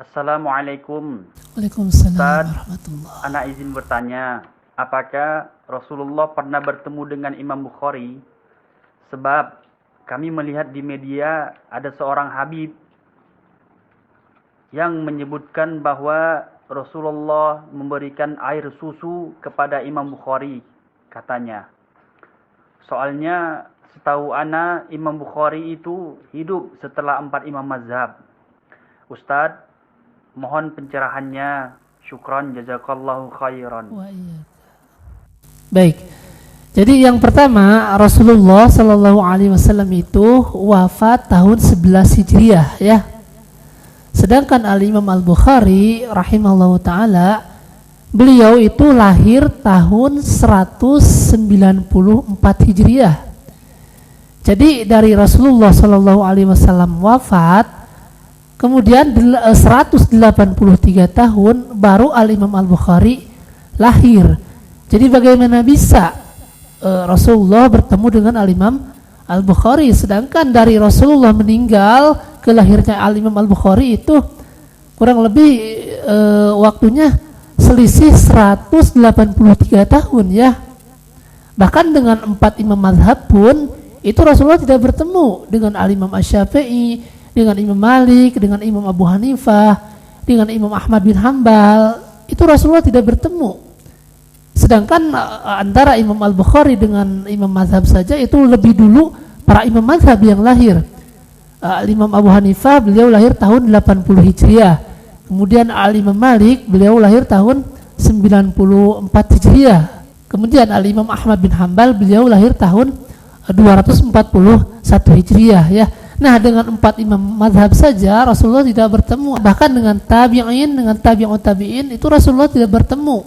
Assalamualaikum. Waalaikumsalam Ustaz, warahmatullahi. anak izin bertanya, apakah Rasulullah pernah bertemu dengan Imam Bukhari? Sebab kami melihat di media ada seorang Habib yang menyebutkan bahwa Rasulullah memberikan air susu kepada Imam Bukhari, katanya. Soalnya setahu ana Imam Bukhari itu hidup setelah 4 imam mazhab. Ustaz, mohon pencerahannya. Syukran, jazakallahu khairan. Wa iyyak. Baik. Jadi yang pertama, Rasulullah Shallallahu alaihi wasallam itu wafat tahun 11 Hijriah ya. Sedangkan Al-Imam Al-Bukhari rahimahullahu taala beliau itu lahir tahun 194 Hijriah. Jadi dari Rasulullah Shallallahu alaihi wasallam wafat, kemudian 183 tahun baru Al-Imam Al-Bukhari lahir. Jadi bagaimana bisa Rasulullah bertemu dengan Al-Imam Al-Bukhari, sedangkan dari Rasulullah meninggal ke lahirnya Al-Imam Al-Bukhari itu kurang lebih waktunya selisih 183 tahun ya. Bahkan dengan 4 imam mazhab pun itu Rasulullah tidak bertemu dengan Al-Imam Asy-Syafi'i, dengan Imam Malik, dengan Imam Abu Hanifah, dengan Imam Ahmad bin Hambal. Itu Rasulullah tidak bertemu. Sedangkan antara Imam Al-Bukhari dengan Imam mazhab saja itu lebih dulu para imam mazhab yang lahir. Imam Abu Hanifah beliau lahir tahun 80 Hijriah. Kemudian Al-Imam Malik beliau lahir tahun 94 Hijriah. Kemudian Al-Imam Ahmad bin Hambal beliau lahir tahun 241 Hijriah ya. Nah, dengan 4 imam mazhab saja Rasulullah tidak bertemu. Bahkan dengan tabi'in, dengan tabi'ut tabi'in itu Rasulullah tidak bertemu.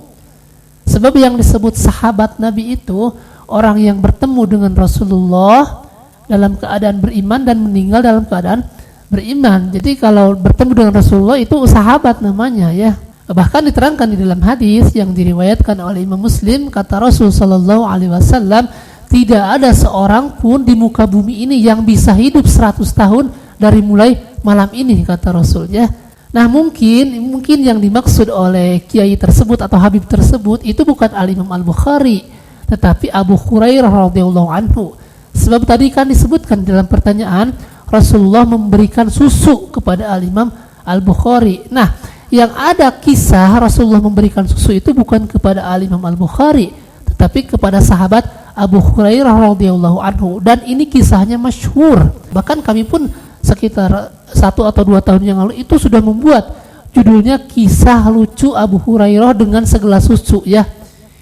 Sebab yang disebut sahabat Nabi itu orang yang bertemu dengan Rasulullah dalam keadaan beriman dan meninggal dalam keadaan beriman. Jadi kalau bertemu dengan Rasulullah itu sahabat namanya ya. Bahkan diterangkan di dalam hadis yang diriwayatkan oleh Imam Muslim, kata Rasul sallallahu alaihi wasallam, tidak ada seorang pun di muka bumi ini yang bisa hidup 100 tahun dari mulai malam ini, kata Rasul ya. Nah mungkin yang dimaksud oleh kiai tersebut atau habib tersebut itu bukan Al-Imam Al-Bukhari, tetapi Abu Hurairah radhiyallahu anhu. Sebab tadi kan disebutkan dalam pertanyaan Rasulullah memberikan susu kepada Al-Imam Al-Bukhari. Nah yang ada kisah Rasulullah memberikan susu itu bukan kepada Al-Imam Al-Bukhari, tetapi kepada sahabat Abu Hurairah radhiyallahu anhu, dan ini kisahnya masyhur. Bahkan kami pun sekitar 1 atau 2 tahun yang lalu itu sudah membuat judulnya Kisah Lucu Abu Hurairah dengan Segelas Susu ya.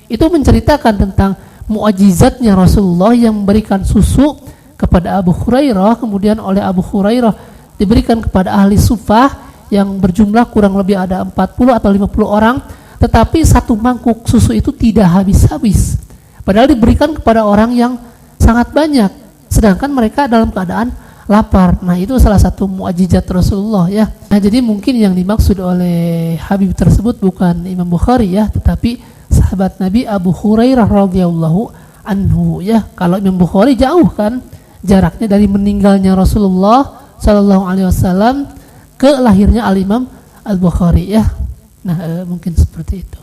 Itu menceritakan tentang mu'jizatnya Rasulullah yang memberikan susu kepada Abu Hurairah, kemudian oleh Abu Hurairah diberikan kepada ahli sufah yang berjumlah kurang lebih ada 40 atau 50 orang, tetapi satu mangkuk susu itu tidak habis-habis. Padahal diberikan kepada orang yang sangat banyak, sedangkan mereka dalam keadaan lapar. Nah itu salah satu mukjizat Rasulullah ya. Nah jadi mungkin yang dimaksud oleh Habib tersebut bukan Imam Bukhari ya, tetapi sahabat Nabi Abu Hurairah radhiyallahu anhu ya. Kalau Imam Bukhari jauh kan jaraknya dari meninggalnya Rasulullah sallallahu alaihi wasallam ke lahirnya Al-Imam Al-Bukhari ya. Nah mungkin seperti itu.